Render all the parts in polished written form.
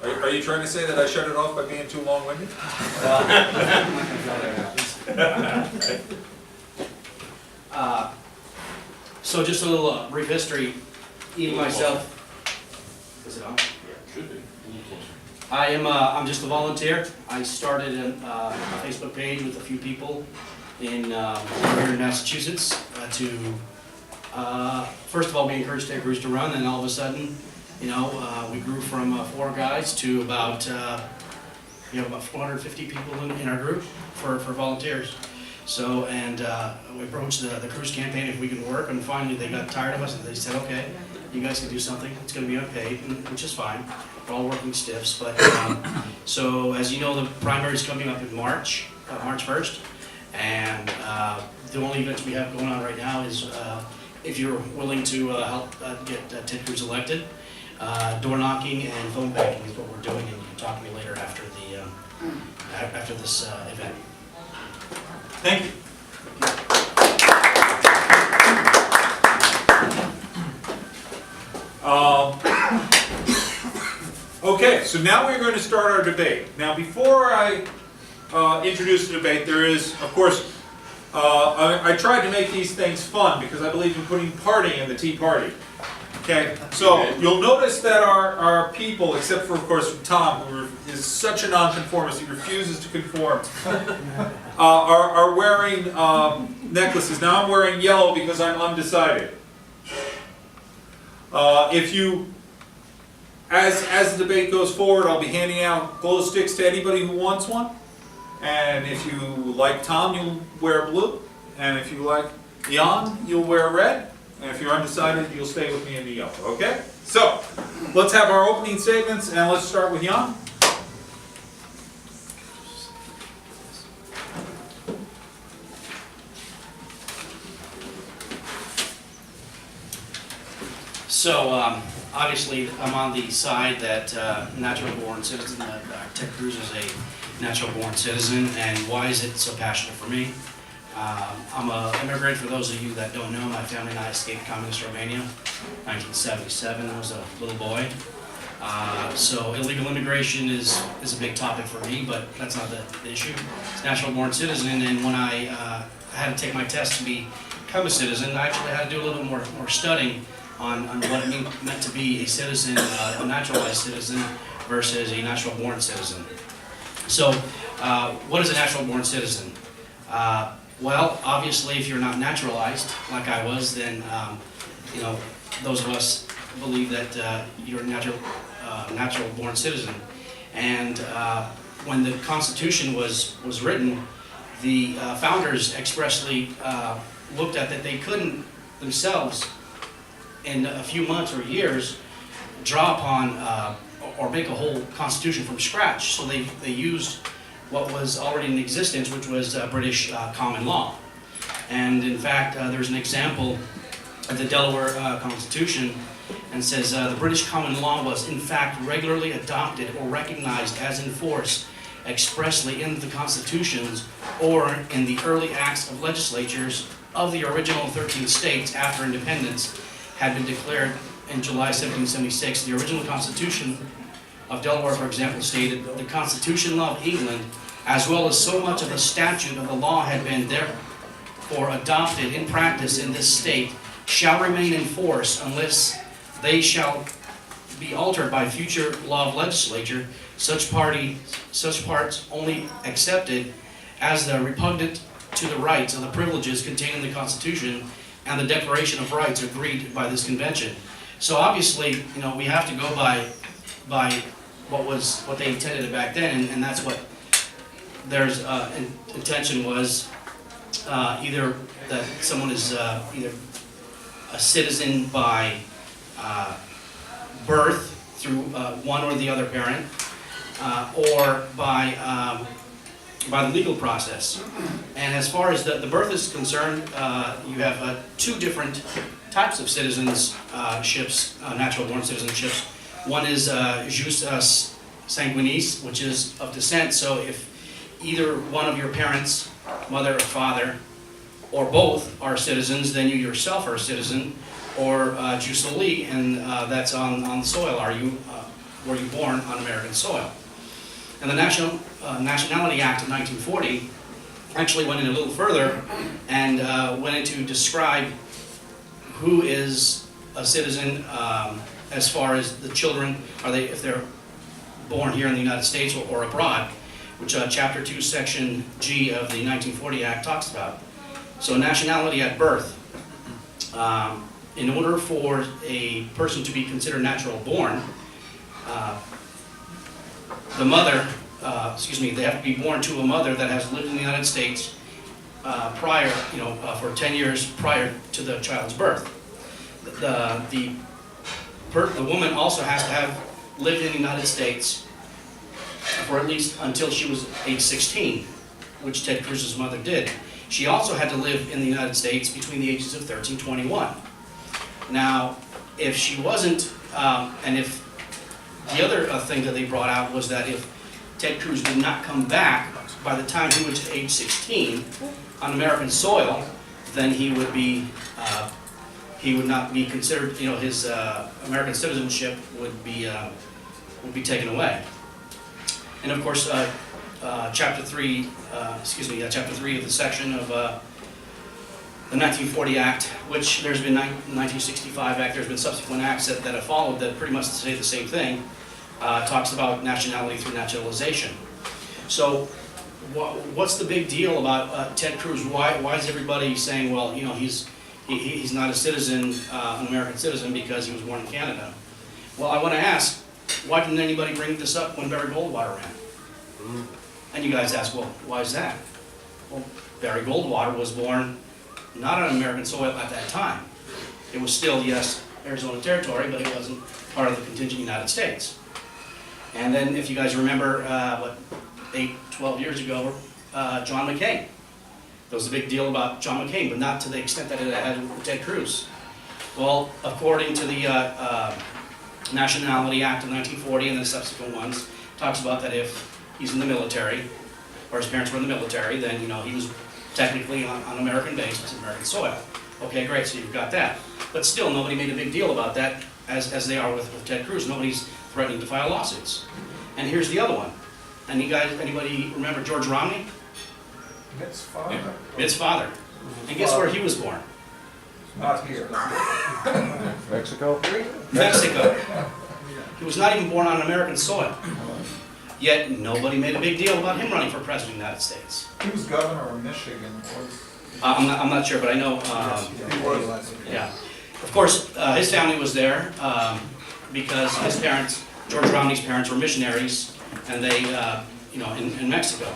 Are you trying to say that I shut it off by being too long-winded? So just a little brief history. Even myself. Is it on? Should be. I'm just a volunteer. I started a Facebook page with a few people in here in Massachusetts to first of all we encouraged Ted Cruz to run, and all of a sudden, you know, we grew from 4 guys to about about 450 people in our group for volunteers. So, and we approached the Cruz campaign if we could work, and finally they got tired of us and they said, okay, you guys can do something. It's going to be unpaid, which is fine. We're all working stiffs, but so as you know, the primary is coming up in March 1st, and the only events we have going on right now is if you're willing to help get Ted Cruz elected, door knocking and phone banking is what we're doing, and you can talk to me later after the after this event. Thank you. Okay, so now we're going to start our debate. Now, before I introduce the debate, there is, of course, I tried to make these things fun because I believe in putting party in the Tea Party. Okay, so you'll notice that our people, except for, of course, Tom, who is such a nonconformist, he refuses to conform, are wearing necklaces. Now I'm wearing yellow because I'm undecided. If you, as the debate goes forward, I'll be handing out glow sticks to anybody who wants one. And if you like Tom, you'll wear blue. And if you like Jan, you'll wear red. And if you're undecided, you'll stay with me in the yellow, okay? So, let's have our opening statements, and let's start with Jan. So, obviously, I'm on the side that natural-born citizen, Ted Cruz is a natural-born citizen, and why is it so passionate for me? I'm an immigrant. For those of you that don't know, my family and I escaped communist Romania, 1977. I was a little boy. So illegal immigration is a big topic for me, but that's not the issue. It's natural-born citizen, and when I had to take my test to become a citizen, I actually had to do a little bit more studying on what it meant to be a citizen, a naturalized citizen, versus a natural-born citizen. So, what is a natural-born citizen? Well, obviously, if you're not naturalized, like I was, then, you know, those of us believe that you're a natural-born citizen. And when the Constitution was written, the founders expressly looked at that they couldn't themselves, in a few months or years, draw upon or make a whole Constitution from scratch. So they used what was already in existence, which was British common law. And in fact, there's an example of the Delaware Constitution, and says the British common law was in fact regularly adopted or recognized as in force expressly in the constitutions or in the early acts of legislatures of the original 13 states after independence had been declared in July 1776. The original Constitution of Delaware, for example, stated the Constitution law of England, as well as so much of the statute of the law had been therefore adopted in practice in this state, shall remain in force unless they shall be altered by future law of legislature, such parts only accepted as the repugnant to the rights and the privileges contained in the Constitution and the Declaration of Rights agreed by this convention. So obviously, you know, we have to go by what they intended back then, and that's what their intention was. Either that someone is either a citizen by birth through one or the other parent, or by the legal process. And as far as the birth is concerned, you have 2 different types of citizenships, natural-born citizenships. One is jus sanguinis, which is of descent. So if either one of your parents, mother or father, or both are citizens, then you yourself are a citizen. Or jus soli, and that's on the soil. Are you were you born on American soil? And the Nationality Act of 1940 actually went in a little further and went into describe who is a citizen as far as the children, if they're born here in the United States or abroad, which Chapter 2, Section G of the 1940 Act talks about. So nationality at birth. In order for a person to be considered natural born, the mother, they have to be born to a mother that has lived in the United States prior, for 10 years prior to the child's birth. The woman also has to have lived in the United States for at least until she was age 16, which Ted Cruz's mother did. She also had to live in the United States between the ages of 13 and 21. Now, if she wasn't, and if the other thing that they brought out was that if Ted Cruz did not come back by the time he was age 16 on American soil, then he would be, he would not be considered, his American citizenship would be taken away. And of course, Chapter 3 of the section of the 1940 Act, which there's been 1965 Act, there's been subsequent acts that have followed that pretty much say the same thing, talks about nationality through naturalization. So what's the big deal about Ted Cruz? Why is everybody saying, well, he's not a citizen, an American citizen because he was born in Canada? Well, I want to ask, why didn't anybody bring this up when Barry Goldwater ran? And you guys ask, well, why is that? Well, Barry Goldwater was born not on American soil at that time. It was still, yes, Arizona territory, but it wasn't part of the contingent United States. And then if you guys remember, 12 years ago, John McCain. There was a big deal about John McCain, but not to the extent that it had with Ted Cruz. Well, according to the Nationality Act of 1940 and the subsequent ones, talks about that if he's in the military, or his parents were in the military, then he was technically on American base, it's American soil. Okay, great, so you've got that. But still, nobody made a big deal about that as they are with Ted Cruz. Nobody's threatening to file lawsuits. And here's the other one. And anybody remember George Romney? Mitt's father. Yeah. Mitt's father. And guess where he was born? Not here. Mexico? Mexico. He was not even born on American soil. Yet nobody made a big deal about him running for president of the United States. He was governor of Michigan. I'm not sure, but I know. He was. Yeah. Of course, his family was there because his parents, George Romney's parents, were missionaries, and they, in Mexico.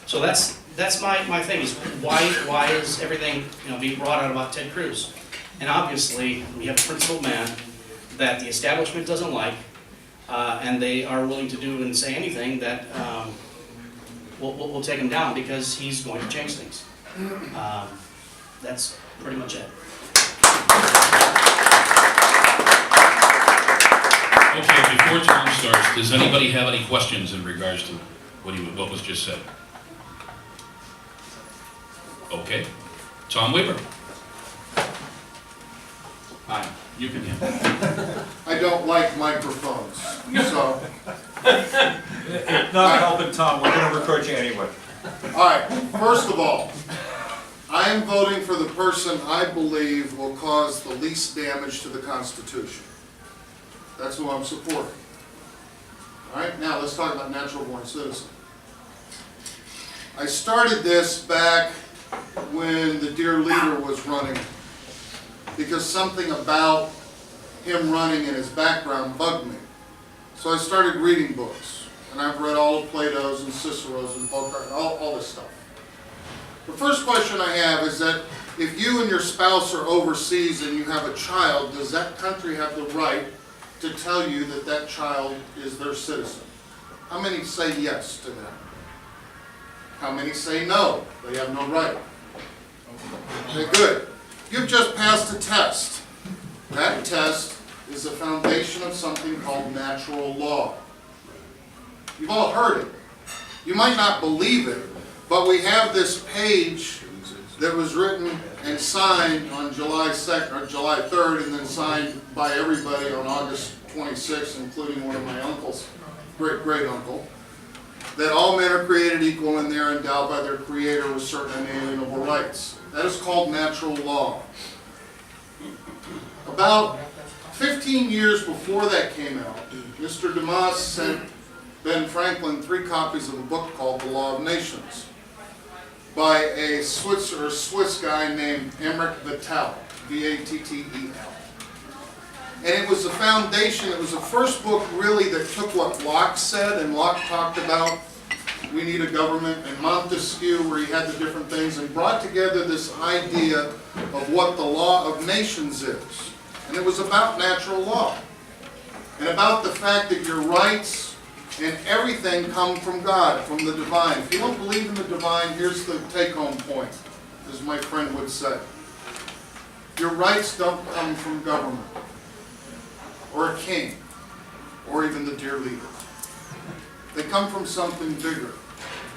So that's my thing is why is everything being brought out about Ted Cruz? And obviously we have a principled man that the establishment doesn't like, and they are willing to do and say anything that will take him down because he's going to change things. That's pretty much it. Okay, before Tom starts, does anybody have any questions in regards to what was just said? Okay, Tom Weaver. Hi, you can hear. I don't like microphones, so, Not helping Tom, we're going to record you anyway. all right, first of all, I am voting for the person I believe will cause the least damage to the Constitution. That's who I'm supporting. All right, now let's talk about natural born citizen. I started this back when the dear leader was running because something about him running and his background bugged me. So I started reading books, and I've read all of Plato's and Cicero's and Bocart, all this stuff. The first question I have is that if you and your spouse are overseas and you have a child, does that country have the right to tell you that that child is their citizen? How many say yes to that? How many say no? They have no right. Okay, good. You've just passed a test. That test is the foundation of something called natural law. You've all heard it. You might not believe it, but we have this page that was written and signed on July 2nd or July 3rd and then signed by everybody on August 26, including one of my uncles, great uncle, that all men are created equal and they are endowed by their Creator with certain inalienable rights. That is called natural law. About 15 years before that came out, Mr. Demas sent Ben Franklin 3 copies of a book called The Law of Nations by a Swiss guy named Emmerich Vattel, V-A-T-T-E-L. And it was the foundation, it was the first book really that took what Locke said, and Locke talked about we need a government, and Montesquieu, where he had the different things, and brought together this idea of what the law of nations is. And it was about natural law, and about the fact that your rights and everything come from God, from the divine. If you don't believe in the divine, here's the take-home point, as my friend would say. Your rights don't come from government, or a king, or even the dear leader. They come from something bigger.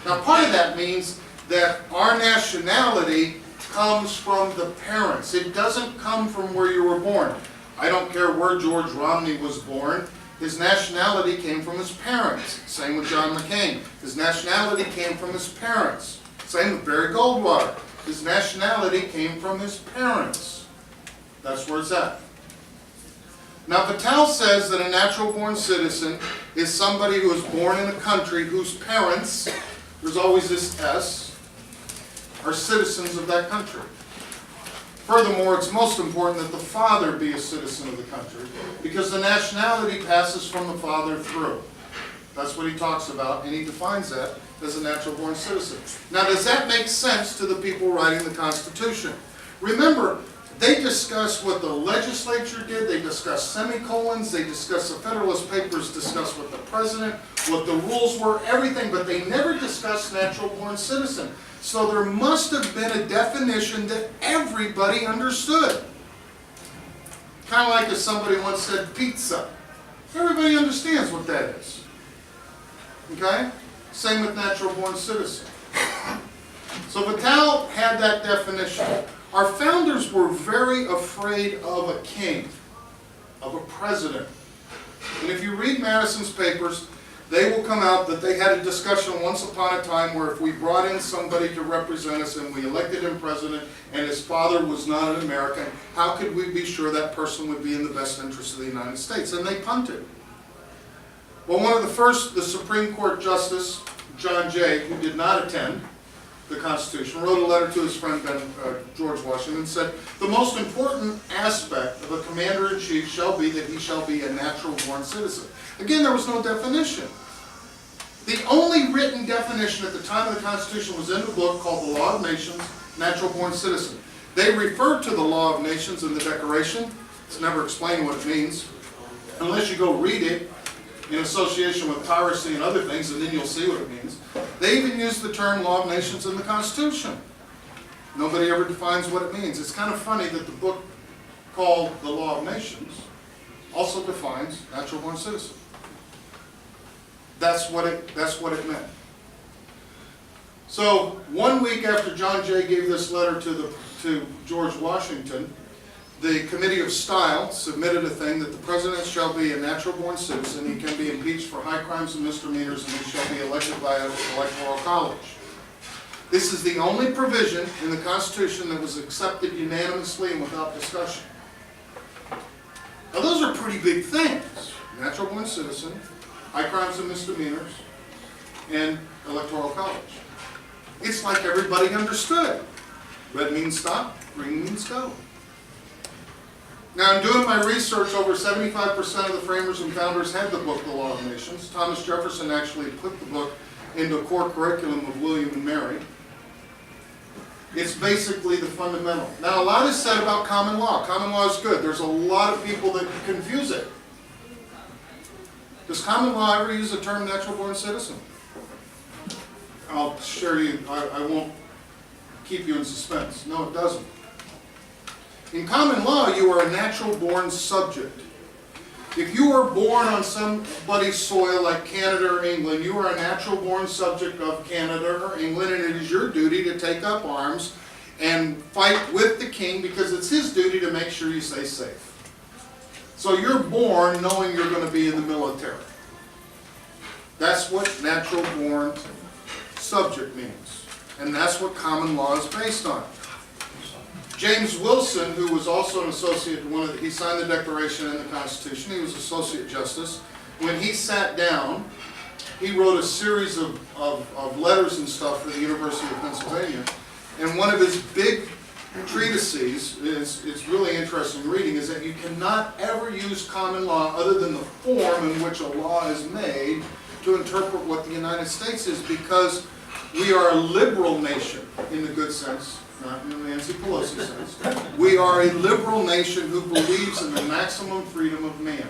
Now, part of that means that our nationality comes from the parents. It doesn't come from where you were born. I don't care where George Romney was born. His nationality came from his parents. Same with John McCain. His nationality came from his parents. Same with Barry Goldwater. His nationality came from his parents. That's where it's at. Now, Vattel says that a natural-born citizen is somebody who is born in a country whose parents, there's always this S, are citizens of that country. Furthermore, it's most important that the father be a citizen of the country, because the nationality passes from the father through. That's what he talks about, and he defines that as a natural-born citizen. Now, does that make sense to the people writing the Constitution? Remember, they discuss what the legislature did, they discuss semicolons, they discuss the Federalist Papers, discuss what the president, what the rules were, everything, but they never discussed natural-born citizen. So there must have been a definition that everybody understood. Kind of like if somebody once said pizza. Everybody understands what that is. Okay? Same with natural-born citizen. So Vattel had that definition. Our founders were very afraid of a king, of a president. And if you read Madison's papers, they will come out that they had a discussion once upon a time where if we brought in somebody to represent us and we elected him president and his father was not an American, how could we be sure that person would be in the best interest of the United States? And they punted. Well, one of the Supreme Court Justice, John Jay, who did not attend the Constitution, wrote a letter to his friend George Washington and said, the most important aspect of a commander-in-chief shall be that he shall be a natural-born citizen. Again, there was no definition. The only written definition at the time of the Constitution was in a book called The Law of Nations, Natural-Born Citizen. They referred to the Law of Nations in the Declaration. It's never explained what it means, unless you go read it in association with piracy and other things, and then you'll see what it means. They even use the term Law of Nations in the Constitution. Nobody ever defines what it means. It's kind of funny that the book called The Law of Nations also defines natural-born citizen. That's what it meant. So 1 week after John Jay gave this letter to George Washington, the Committee of Style submitted a thing that the President shall be a natural-born citizen, he can be impeached for high crimes and misdemeanors, and he shall be elected by an electoral college. This is the only provision in the Constitution that was accepted unanimously and without discussion. Now those are pretty big things. Natural-born citizen, high crimes and misdemeanors, and electoral college. It's like everybody understood. Red means stop, green means go. Now, in doing my research, over 75% of the framers and founders had the book, The Law of Nations. Thomas Jefferson actually put the book into a core curriculum of William and Mary. It's basically the fundamental. Now, a lot is said about common law. Common law is good. There's a lot of people that confuse it. Does common law ever use the term natural-born citizen? I'll share you, I won't keep you in suspense. No, it doesn't. In common law, you are a natural-born subject. If you are born on somebody's soil like Canada or England, you are a natural-born subject of Canada or England, and it is your duty to take up arms and fight with the king because it's his duty to make sure you stay safe. So you're born knowing you're going to be in the military. That's what natural born subject means. And that's what common law is based on. James Wilson, who was also an associate, he signed the Declaration and the Constitution, he was Associate Justice. When he sat down, he wrote a series of letters and stuff for the University of Pennsylvania. And one of his big treatises, it's really interesting reading, is that you cannot ever use common law other than the form in which a law is made to interpret what the United States is, because we are a liberal nation in the good sense, not in the Nancy Pelosi sense. We are a liberal nation who believes in the maximum freedom of man.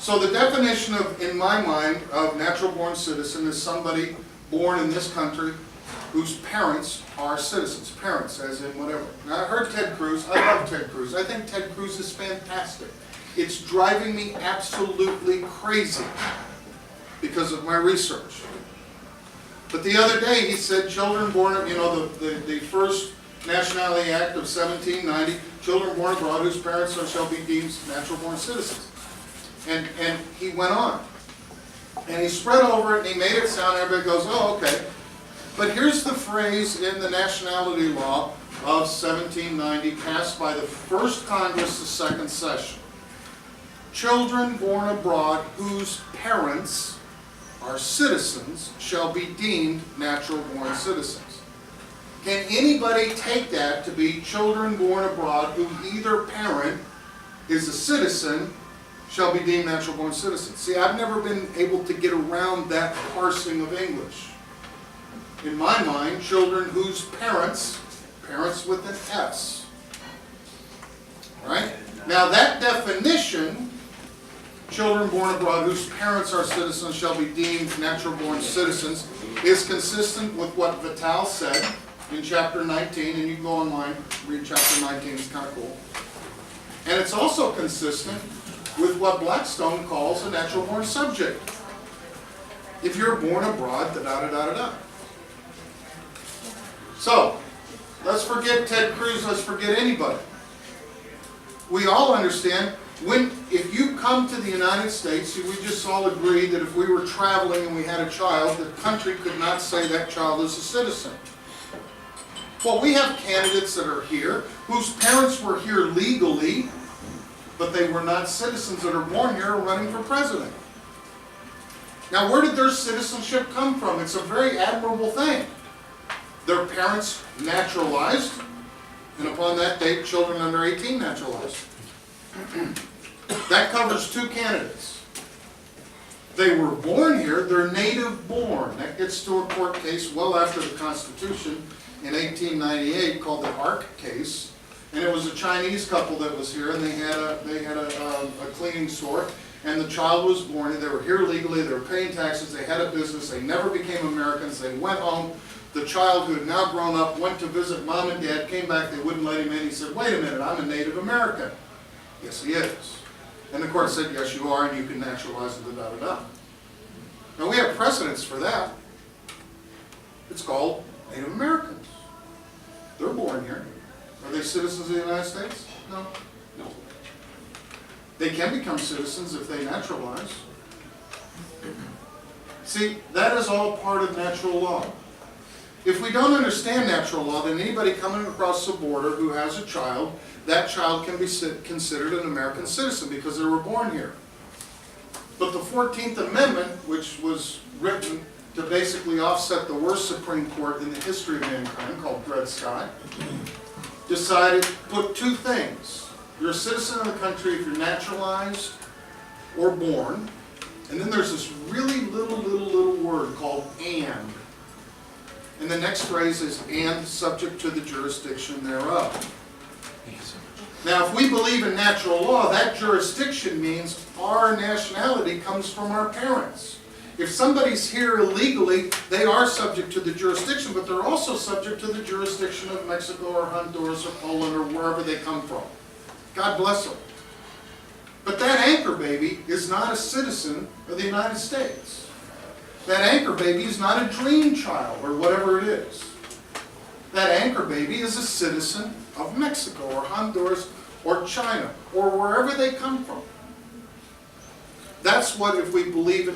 So the definition of, in my mind, of natural born citizen is somebody born in this country whose parents are citizens. Parents, as in whatever. Now I heard Ted Cruz. I love Ted Cruz. I think Ted Cruz is fantastic. It's driving me absolutely crazy because of my research. But the other day he said children born, the first Nationality Act of 1790, children born abroad whose parents shall be deemed natural born citizens. And he went on. And he spread over it and he made it sound, everybody goes, oh, okay. But here's the phrase in the nationality law of 1790 passed by the first Congress, the second session. Children born abroad whose parents are citizens shall be deemed natural born citizens. Can anybody take that to be children born abroad who either parent is a citizen shall be deemed natural born citizens? See, I've never been able to get around that parsing of English. In my mind, children whose parents with an S. Right? Now that definition, children born abroad whose parents are citizens shall be deemed natural born citizens, is consistent with what Vitale said in chapter 19, and you can go online, read chapter 19, it's kind of cool. And it's also consistent with what Blackstone calls a natural born subject. If you're born abroad, da-da-da-da-da. So, let's forget Ted Cruz, let's forget anybody. We all understand, if you come to the United States, we just all agreed that if we were traveling and we had a child, the country could not say that child is a citizen. Well, we have candidates that are here, whose parents were here legally, but they were not citizens that are born here and running for president. Now, where did their citizenship come from? It's a very admirable thing. Their parents naturalized, and upon that date, children under 18 naturalized. That covers two candidates. They were born here, they're native born. That gets to a court case well after the Constitution in 1898 called the Ark case. And it was a Chinese couple that was here, and they had a cleaning store, and the child was born, and they were here legally, they were paying taxes, they had a business, they never became Americans, they went home. The child, who had now grown up, went to visit mom and dad, came back, they wouldn't let him in. He said, wait a minute, I'm a Native American. Yes, he is. And the court said, yes, you are, and you can naturalize and da-da-da-da. Now, we have precedents for that. It's called Native Americans. They're born here. Are they citizens of the United States? No. No. They can become citizens if they naturalize. See, that is all part of natural law. If we don't understand natural law, then anybody coming across the border who has a child, that child can be considered an American citizen because they were born here. But the 14th Amendment, which was written to basically offset the worst Supreme Court in the history of mankind, called Dred Scott, decided to put two things. You're a citizen of the country if you're naturalized or born, and then there's this really little word called and. And the next phrase is, and subject to the jurisdiction thereof. Now, if we believe in natural law, that jurisdiction means our nationality comes from our parents. If somebody's here illegally, they are subject to the jurisdiction, but they're also subject to the jurisdiction of Mexico or Honduras or Poland or wherever they come from. God bless them. But that anchor baby is not a citizen of the United States. That anchor baby is not a dream child or whatever it is. That anchor baby is a citizen of Mexico or Honduras or China or wherever they come from. That's what, if we believe in